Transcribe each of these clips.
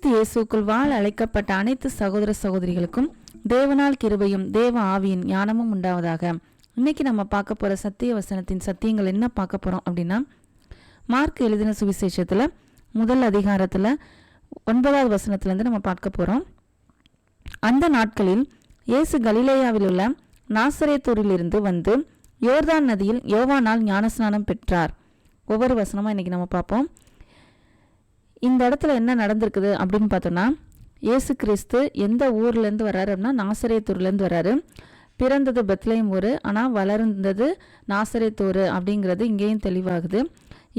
கிறிஸ்து இயேசுக்குள் வாழ அழைக்கப்பட்ட அனைத்து சகோதர சகோதரிகளுக்கும் தேவனால் கிருபையும் தேவ ஆவியின் ஞானமும் உண்டாவதாக. இன்னைக்கு நம்ம பார்க்க போற சத்திய வசனத்தின் சத்தியங்கள் என்ன பார்க்க போறோம் அப்படின்னா, மார்க் எழுதின சுவிசேஷத்துல முதல் அதிகாரத்துல 9வது வசனத்திலிருந்து நம்ம பார்க்க போறோம். அந்த நாட்களில் இயேசு கலிலேயாவில் உள்ள நாசரேத்தூரிலிருந்து வந்து யோர்தான் நதியில் யோவானால் ஞானஸ்நானம் பெற்றார். ஒவ்வொரு வசனமா இன்னைக்கு நம்ம பார்ப்போம். இந்த இடத்துல என்ன நடந்திருக்குது அப்படின்னு பார்த்தோம்னா, இயேசு கிறிஸ்து எந்த ஊர்லேருந்து வர்றாரு அப்படின்னா நாசரேத்தூர்லேருந்து வர்றாரு. பிறந்தது பெத்லெஹேம் ஊர், ஆனால் வளர்ந்தது நாசரேத்தூர் அப்படிங்கிறது இங்கேயும் தெளிவாகுது.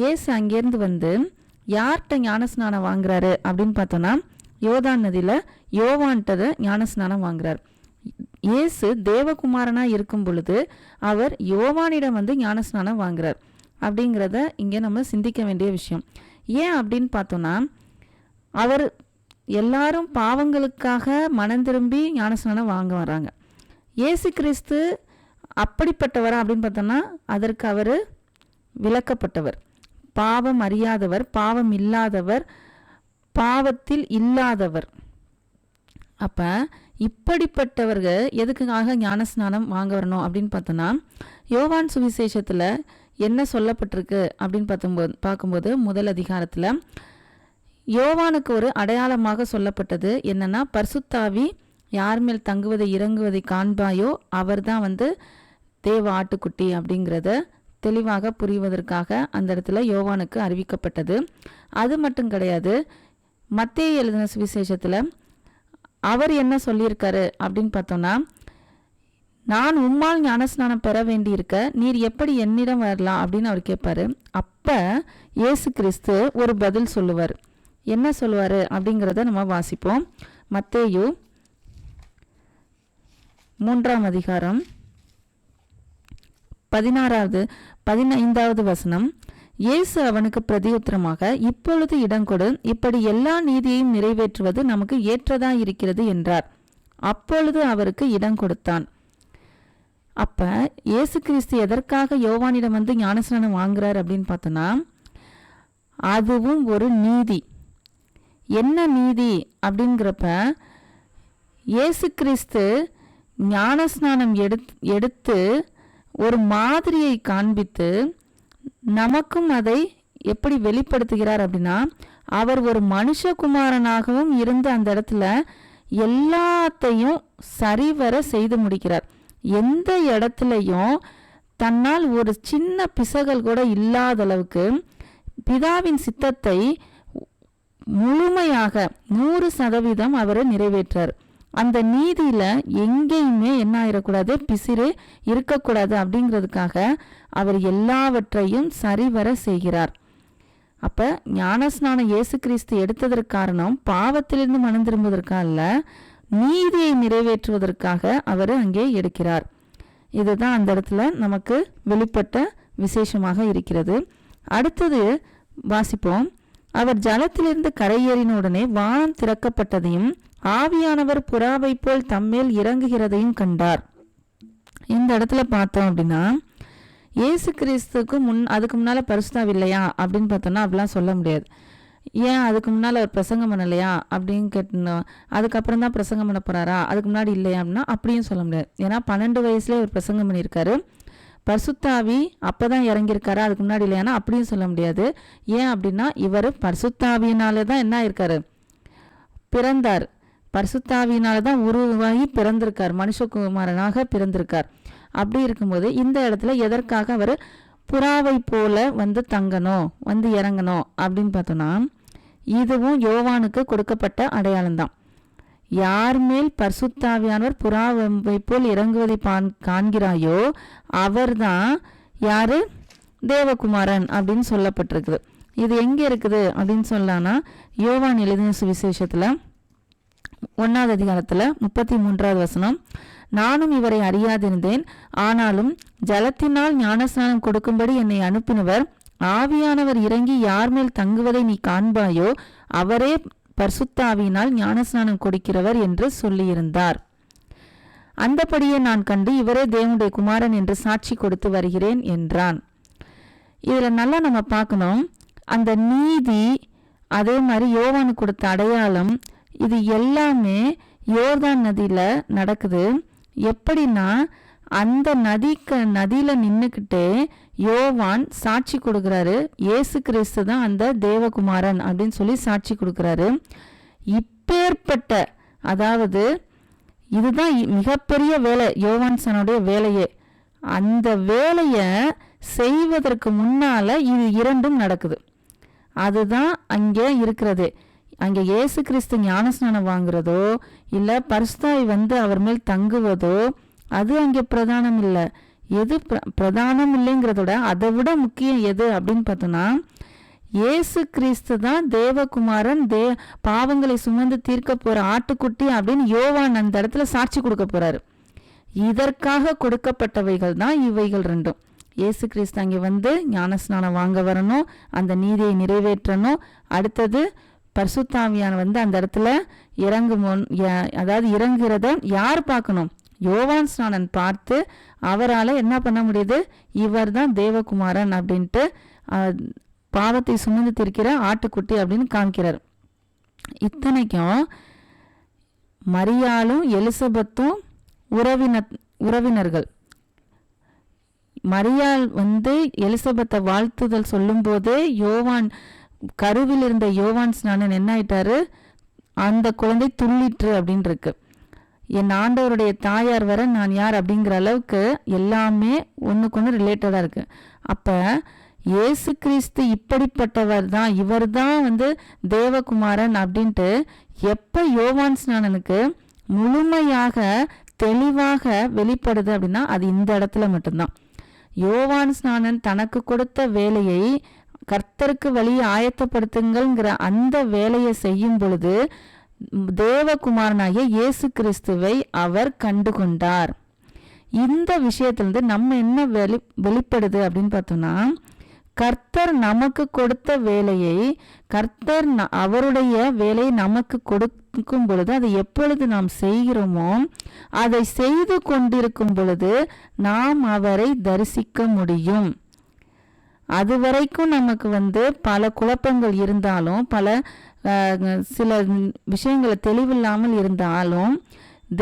இயேசு அங்கேருந்து வந்து யார்கிட்ட ஞானஸ்நானம் வாங்குறாரு அப்படின்னு பார்த்தோன்னா, யோர்தான் நதியில் யோவான்கிட்ட ஞானஸ்நானம் வாங்குறார். இயேசு தேவகுமாரனாக இருக்கும் பொழுது அவர் யோவானிடம் வந்து ஞானஸ்நானம் வாங்குறார் அப்படிங்கிறத இங்கே நம்ம சிந்திக்க வேண்டிய விஷயம். ஏன் அப்படின்னு பார்த்தோன்னா, அவர் எல்லாரும் பாவங்களுக்காக மனம் திரும்பி ஞானஸ்நானம் வாங்க வராங்க. இயேசு கிறிஸ்து அப்படிப்பட்டவரா அப்படின்னு பார்த்தோன்னா, அதற்கு அவர் விலக்கப்பட்டவர், பாவம் அறியாதவர், பாவம் இல்லாதவர், பாவத்தில் இல்லாதவர். அப்போ இப்படிப்பட்டவர்கள் எதுக்காக ஞானஸ்நானம் வாங்க வரணும் அப்படின்னு பார்த்தோன்னா, யோவான் சுவிசேஷத்தில் என்ன சொல்லப்பட்டிருக்கு அப்படின்னு பார்க்கும்போது முதல் அதிகாரத்தில் யோவானுக்கு ஒரு அடையாளமாக சொல்லப்பட்டது என்னன்னா, பரிசுத்தாவி யார் மேல் தங்குவதை இறங்குவதை காண்பாயோ அவர் தான் வந்து தேவ ஆட்டுக்குட்டி அப்படிங்கிறத தெளிவாக புரிவதற்காக அந்த இடத்துல யோவானுக்கு அறிவிக்கப்பட்டது. அது மட்டும் கிடையாது, மத்தேயு எழுதின சுவிசேஷத்தில் அவர் என்ன சொல்லியிருக்காரு அப்படின்னு பார்த்தோன்னா, நான் உம்மால் ஞானஸ்நானம் பெற வேண்டியிருக்க நீர் எப்படி என்னிடம் வரலாம் அப்படின்னு அவர் கேட்பாரு. அப்போ இயேசு கிறிஸ்து ஒரு பதில் சொல்லுவார். என்ன சொல்லுவார் அப்படிங்கிறத நம்ம வாசிப்போம். மத்தேயு 3ஆம் அதிகாரம் 15வது வசனம். இயேசு அவனுக்கு பிரதியுத்தரமாக, இப்பொழுது இடங்கொடு, இப்படி எல்லா நீதியையும் நிறைவேற்றுவது நமக்கு ஏற்றதா இருக்கிறது என்றார். அப்பொழுது அவருக்கு இடம் கொடுத்தான். அப்ப இயேசு கிறிஸ்து எதற்காக யோவானிடம் வந்து ஞானஸ்நானம் வாங்குறார் அப்படின்னு பார்த்தோன்னா, அதுவும் ஒரு நீதி. என்ன நீதி அப்படிங்கிறப்ப, இயேசு கிறிஸ்து ஞானஸ்நானம் எடுத்து ஒரு மாதிரியை காண்பித்து நமக்கும் அதை எப்படி வெளிப்படுத்துகிறார் அப்படின்னா, அவர் ஒரு மனுஷகுமாரனாகவும் இருந்து அந்த இடத்துல எல்லாத்தையும் சரிவர செய்து முடிக்கிறார். எந்த இடத்துலையும் தன்னால் ஒரு சின்ன பிசகல் கூட இல்லாத அளவுக்கு பிதாவின் சித்தத்தை முழுமையாக 100% அவர் நிறைவேற்றார். அந்த நீதியில எங்கேயுமே என்ன ஆயிடக்கூடாது, பிசிறு இருக்கக்கூடாது அப்படிங்கிறதுக்காக அவர் எல்லாவற்றையும் சரிவர செய்கிறார். அப்ப ஞானஸ்நானம் இயேசு கிறிஸ்து எடுத்ததற்கு காரணம் பாவத்திலிருந்து மனம் திரும்புவதற்காக அல்ல, நீதியை நிறைவேற்றுவதற்காக அவர் அங்கே எடுக்கிறார். இதுதான் அந்த இடத்துல நமக்கு வெளிப்பட்ட விசேஷமாக இருக்கிறது. அடுத்தது வாசிப்போம். அவர் ஜலத்திலிருந்து கரையேறின உடனே வானம் திறக்கப்பட்டதையும் ஆவியானவர் புறாவை போல் தம்மேல் இறங்குகிறதையும் கண்டார். இந்த இடத்துல பார்த்தோம் அப்படின்னா, இயேசு கிறிஸ்துக்கு அதுக்கு முன்னால பரிசுத்தாவி இல்லையா அப்படின்னு பார்த்தோம்னா அப்படிலாம் சொல்ல முடியாது. ஏன் அதுக்கு முன்னால் அவர் பிரசங்கம் பண்ணலையா அப்படின்னு கேட்டோம். அதுக்கப்புறம் தான் பிரசங்கம் பண்ண போகிறாரா, அதுக்கு முன்னாடி இல்லையா அப்படின்னா அப்படியும் சொல்ல முடியாது. ஏன்னா 12 வயசுலேயே அவர் பிரசங்கம் பண்ணியிருக்காரு. பரிசுத்தாவி அப்போ தான் இறங்கியிருக்காரா, அதுக்கு முன்னாடி இல்லையானா அப்படியும் சொல்ல முடியாது. ஏன் அப்படின்னா இவர் பரிசுத்தாவியினால தான் என்ன ஆயிருக்காரு, பிறந்தார். பரிசுத்தாவியினால தான் உருவாகி பிறந்திருக்கார், மனுஷகுமாரனாக பிறந்திருக்கார். அப்படி இருக்கும்போது இந்த இடத்துல எதற்காக அவர் புறாவை போல வந்து தங்கணும், வந்து இறங்கணும் அப்படின்னு பார்த்தோன்னா, இதுவும் யோவானுக்கு கொடுக்கப்பட்ட அடையாளம் தான். யார் மேல் பரிசுத்தாவியானவர் புறாவை போல் இறங்குவதை காண்கிறாயோ அவர் தான் யாரு, தேவகுமாரன் அப்படின்னு சொல்லப்பட்டிருக்குது. இது எங்கே இருக்குது அப்படின்னு சொல்லானா, யோவான் எழுதின சுவிசேஷத்துல 1வது அதிகாரத்துல 33வது வசனம். நானும் இவரை அறியாதிருந்தேன், ஆனாலும் ஜலத்தினால் ஞானஸ்நானம் கொடுக்கும்படி என்னை அனுப்பினவர் ஆவியானவர் இறங்கி யார் மேல் தங்குவதை நீ காண்பாயோ அவரே பரிசுத்தாவியினால் ஞானஸ்நானம் கொடுக்கிறவர் என்று சொல்லியிருந்தார். அந்தபடியே நான் கண்டு இவரே தேவனுடைய குமாரன் என்று சாட்சி கொடுத்து வருகிறேன் என்றான். இதுல நல்லா நம்ம பார்க்கணும், அந்த நீதி அதே மாதிரி யோவானு கொடுத்த அடையாளம், இது எல்லாமே யோர்தான் நதியில நடக்குது. எப்படின்னா, அந்த நதியில நின்றுக்கிட்டே யோவான் சாட்சி கொடுக்குறாரு, இயேசு கிறிஸ்து தான் அந்த தேவகுமாரன் அப்படின்னு சொல்லி சாட்சி கொடுக்குறாரு. இப்பேற்பட்ட, அதாவது இதுதான் மிகப்பெரிய வேலை, யோவான் சனுடைய வேலையே. அந்த வேலையை செய்வதற்கு முன்னால இது இரண்டும் நடக்குது. அதுதான் அங்கே இருக்கிறது. அங்கே இயேசு கிறிஸ்து ஞானஸ்நானம் வாங்குறதோ இல்லை பரிசுத்தாவி வந்து அவர் மேல் தங்குவதோ அது அங்கே பிரதானம் இல்லை. எது பிரதானம் இல்லைங்கிறதோட அதை விட முக்கியம் எது அப்படின்னு பார்த்தோன்னா, இயேசு கிறிஸ்து தான் தேவகுமாரன், பாவங்களை சுமந்து தீர்க்க போற ஆட்டுக்குட்டி அப்படின்னு யோவான் அந்த இடத்துல சாட்சி கொடுக்க போறாரு. இதற்காக கொடுக்கப்பட்டவைகள் தான் இவைகள் ரெண்டும். இயேசு கிறிஸ்து அங்கே வந்து ஞானஸ்நானம் வாங்க வரணும், அந்த நீதியை நிறைவேற்றணும். அடுத்தது பரிசுத்தாவியான வந்து அந்த இடத்துல இறங்குறத யார் பார்க்கணும்? யோவான் ஸ்நானன் பார்த்து அவரால் என்ன பண்ண முடியுது? இவர் தான் தேவகுமாரன் அப்படின்ட்டு பாவத்தை சுமந்து தீர்க்கிற ஆட்டுக்குட்டி அப்படின்னு காமிக்கிறார். இத்தனைக்கும் மரியாளும் எலிசபெத்தும் உறவினர்கள். மரியாள் வந்து எலிசபெத்தை வாழ்த்துதல் சொல்லும் போதே யோவான் கருவில் இருந்த யோவான் ஸ்நானன் என்ன ஆயிட்டாரு? அந்த குழந்தை துள்ளிற்று அப்படின்னு இருக்கு. என் ஆண்டவருடைய தாயார் வர நான் யார் அப்படிங்கிற அளவுக்கு எல்லாமே ஒன்றுக்கு ஒன்று ரிலேட்டடாக இருக்கு. அப்போ இயேசு கிறிஸ்து இப்படிப்பட்டவர் தான், இவர் தான் வந்து தேவகுமாரன் அப்படின்ட்டு எப்போ யோவான் ஸ்நானனுக்கு முழுமையாக தெளிவாக வெளிப்படுது அப்படின்னா அது இந்த இடத்துல மட்டும்தான். யோவான் ஸ்நானன் தனக்கு கொடுத்த வேலையை, கர்த்தருக்கு வழியை ஆயத்தப்படுத்துங்கள்ங்கிற அந்த வேலையை செய்யும் பொழுது தேவகுமாரனாகிய இயேசு கிறிஸ்துவை அவர் கண்டு கொண்டார். இந்த விஷயத்திலிருந்து நம்ம என்ன வெளிப்படுது அப்படின்னு பார்த்தோம்னா, கர்த்தர் நமக்கு கொடுத்த வேலையை, கர்த்தர் அவருடைய வேலையை நமக்கு கொடுக்கும் பொழுது அதை எப்பொழுது நாம் செய்கிறோமோ, அதை செய்து கொண்டிருக்கும் பொழுது நாம் அவரை தரிசிக்க முடியும். அது வரைக்கும் நமக்கு வந்து பல குழப்பங்கள் இருந்தாலும், சில விஷயங்களை தெளிவில்லாமல் இருந்தாலும்,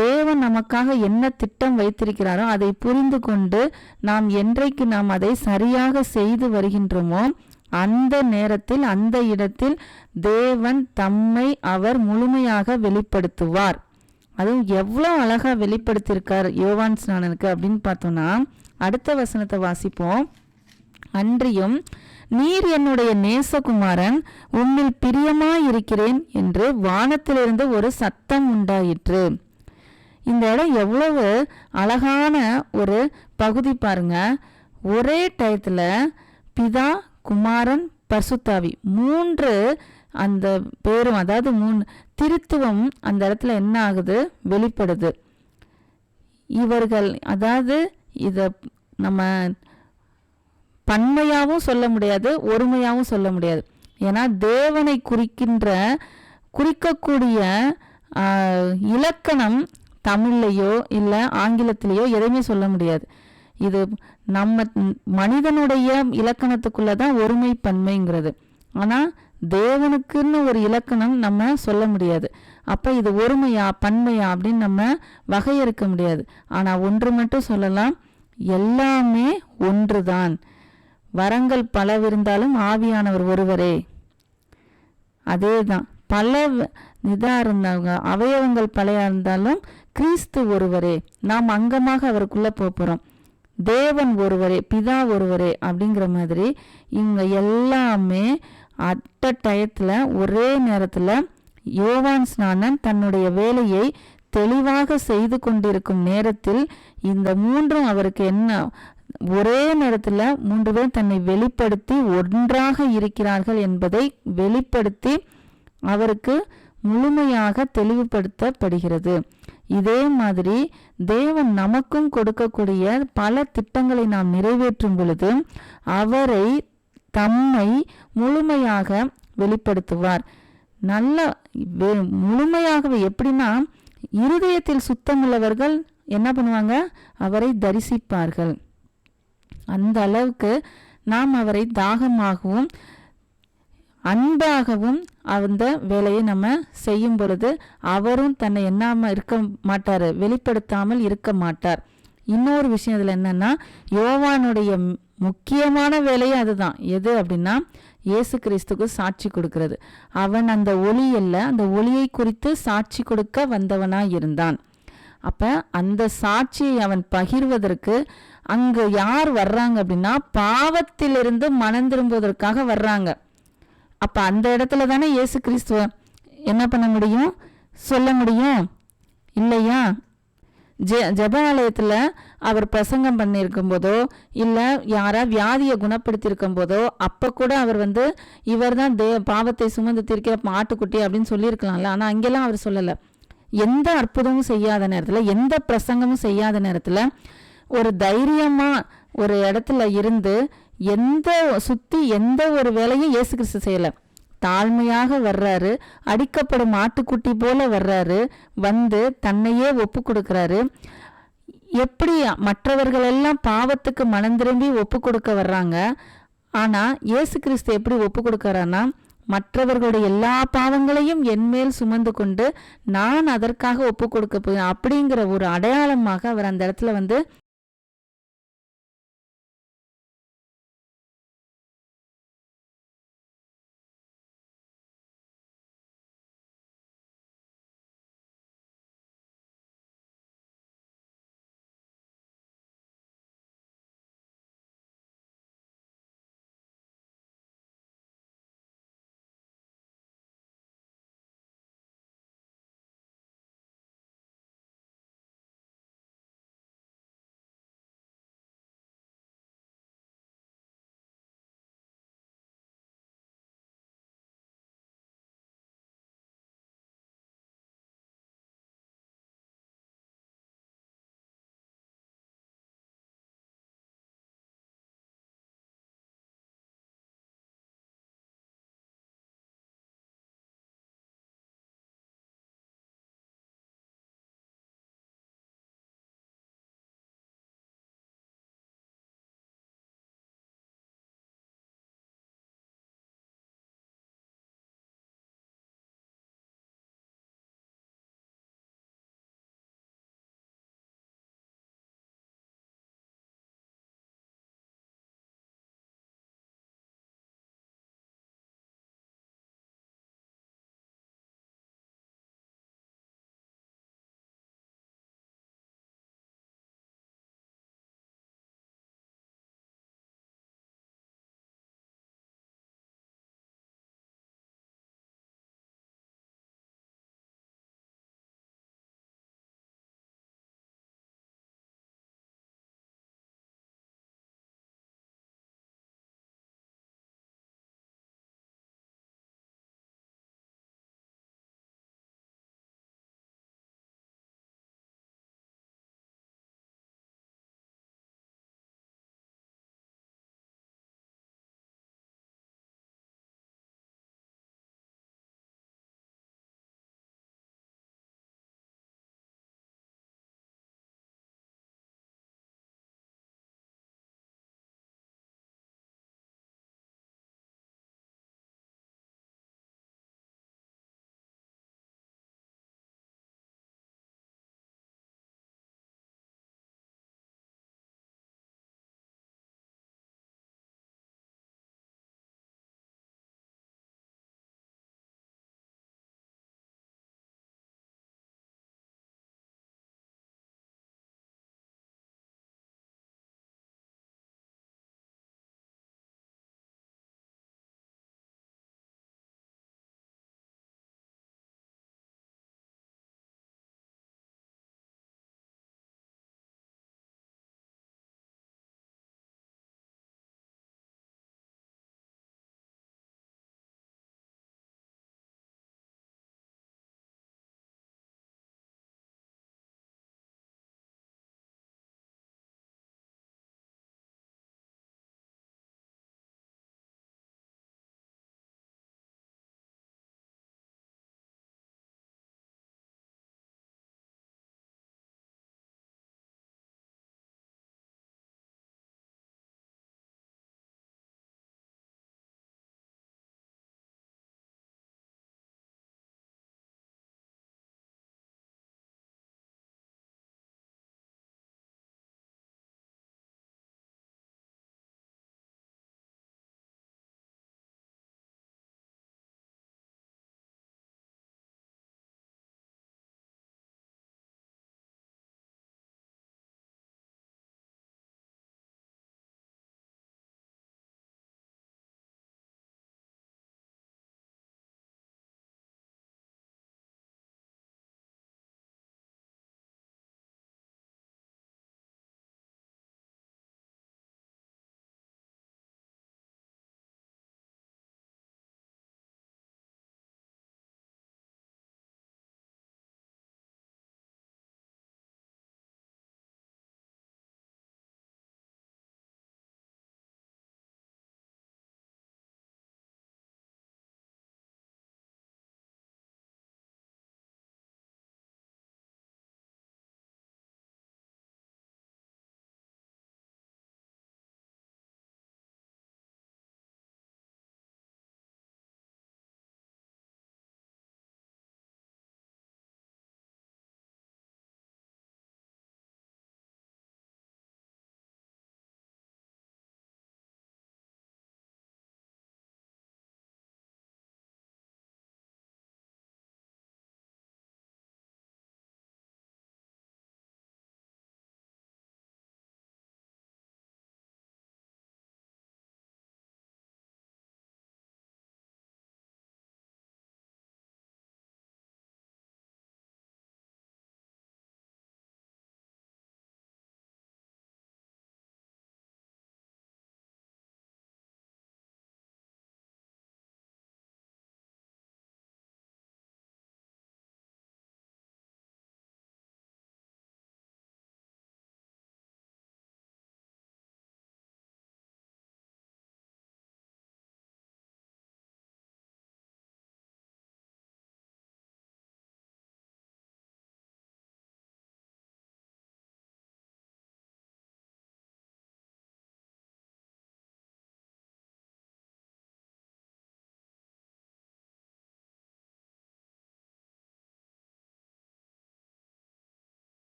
தேவன் நமக்காக என்ன திட்டம் வைத்திருக்கிறாரோ அதை புரிந்து கொண்டு நாம் என்றைக்கு நாம் அதை சரியாக செய்து வருகின்றோமோ அந்த நேரத்தில் அந்த இடத்தில் தேவன் தம்மை அவர் முழுமையாக வெளிப்படுத்துவார். அதுவும் எவ்வளோ அழகா வெளிப்படுத்தியிருக்கார் யோவான் ஸ்நானனுக்கு அப்படின்னு பார்த்தோம்னா, அடுத்த வசனத்தை வாசிப்போம். அன்றியும் நீர் என்னுடைய நேசகுமாரன், உம்மில் பிரியமாயிருக்கிறேன் என்று வானத்திலிருந்து ஒரு சத்தம் உண்டாயிற்று. இந்த இடம் எவ்வளவு அழகான ஒரு பகுதி பாருங்க. ஒரே டயத்துல பிதா, குமாரன், பரிசுத்தாவி மூன்று அந்த பேரும், அதாவது திருத்துவம் அந்த இடத்துல என்ன ஆகுது? வெளிப்படுது. இவர்கள், அதாவது இதை நம்ம பன்மையாகவும் சொல்ல முடியாது, ஒருமையாகவும் சொல்ல முடியாது. ஏன்னா தேவனை குறிக்கக்கூடிய இலக்கணம் தமிழ்லையோ இல்லை ஆங்கிலத்திலேயோ எதையுமே சொல்ல முடியாது. இது நம்ம மனிதனுடைய இலக்கணத்துக்குள்ளதான் ஒருமை பன்மைங்கிறது. ஆனால் தேவனுக்குன்னு ஒரு இலக்கணம் நம்ம சொல்ல முடியாது. அப்போ இது ஒருமையா பன்மையா அப்படின்னு நம்ம வகையறுக்க முடியாது. ஆனால் ஒன்று மட்டும் சொல்லலாம், எல்லாமே ஒன்றுதான். வரங்கள் பலவிருந்தாலும் ஆவியானவர் ஒருவரே. அதே தான். பல இருந்தாங்க, அவயவங்கள் பழையா இருந்தாலும் கிறிஸ்து ஒருவரே. நாம் அங்கமாக அவருக்குள்ள போகிறோம். தேவன் ஒருவரே, பிதா ஒருவரே அப்படிங்கிற மாதிரி இவங்க எல்லாமே அட்ட டயத்தில் ஒரே நேரத்தில் யோவான் ஸ்நானன் தன்னுடைய வேலையை தெளிவாக செய்து கொண்டிருக்கும் நேரத்தில் இந்த மூன்றும் அவருக்கு என்ன ஒரே நேரத்தில் மூன்று பேர் தன்னை வெளிப்படுத்தி ஒன்றாக இருக்கிறார்கள் என்பதை வெளிப்படுத்தி அவருக்கு முழுமையாக தெளிவுபடுத்தப்படுகிறது. இதே மாதிரி தேவன் நமக்கும் கொடுக்கக்கூடிய பல திட்டங்களை நாம் நிறைவேற்றும் பொழுது அவரை தம்மை முழுமையாக வெளிப்படுத்துவார். நல்ல முழுமையாகவே எப்படின்னா, இருதயத்தில் சுத்தமுள்ளவர்கள் என்ன பண்ணுவாங்க? அவரை தரிசிப்பார்கள். அந்த அளவுக்கு நாம் அவரை தாகமாகவும் அன்பாகவும் அந்த வேலையை நம்ம செய்யும் பொழுது அவரும் தன்னை எண்ணாம இருக்க மாட்டாரு, வெளிப்படுத்தாமல் இருக்க மாட்டார். இன்னொரு விஷயம் இதுல என்னன்னா, யோவானுடைய முக்கியமான வேலையே அதுதான். எது அப்படின்னா, இயேசு கிறிஸ்துக்கு சாட்சி கொடுக்கிறது. அவன் அந்த ஒளி அல்ல, அந்த ஒளியை குறித்து சாட்சி கொடுக்க வந்தவனா இருந்தான். அப்ப அந்த சாட்சியை அவன் பகிர்வதற்கு அங்கு யார் வர்றாங்க அப்படின்னா, பாவத்திலிருந்து மனம் திரும்புவதற்காக வர்றாங்க. அப்ப அந்த இடத்துல தானே இயேசு கிறிஸ்துவ என்ன பண்ண முடியும், சொல்ல முடியும் இல்லையா? ஜெபாலயத்துல அவர் பிரசங்கம் பண்ணியிருக்கும் போதோ இல்லை யாரா வியாதியை குணப்படுத்தியிருக்கும் போதோ அப்போ கூட அவர் இவர் தான் பாவத்தை சுமந்து தீர்க்கிற ஆட்டுக்குட்டி அப்படின்னு சொல்லியிருக்கலாம்ல. ஆனால் அங்கெல்லாம் அவர் சொல்லலை. எந்த அற்புதமும் செய்யாத நேரத்தில், எந்த பிரசங்கமும் செய்யாத நேரத்தில் ஒரு தைரியமா ஒரு இடத்துல இருந்து சுத்தி எந்த ஒரு வேலையும் இயேசு கிறிஸ்து செய்யலை. தாழ்மையாக வர்றாரு, அடிக்கப்படும் ஆட்டுக்குட்டி போல வர்றாரு, தன்னையே ஒப்பு கொடுக்கிறாரு. எப்படி மற்றவர்கள் எல்லாம் பாவத்துக்கு மனம் திரும்பி ஒப்பு கொடுக்க வர்றாங்க, ஆனா இயேசு கிறிஸ்து எப்படி ஒப்பு கொடுக்கறான்னா, மற்றவர்களுடைய எல்லா பாவங்களையும் என்மேல் சுமந்து கொண்டு நான் அதற்காக ஒப்பு கொடுக்க போய் அப்படிங்கிற ஒரு அடையாளமாக அவர் அந்த இடத்துல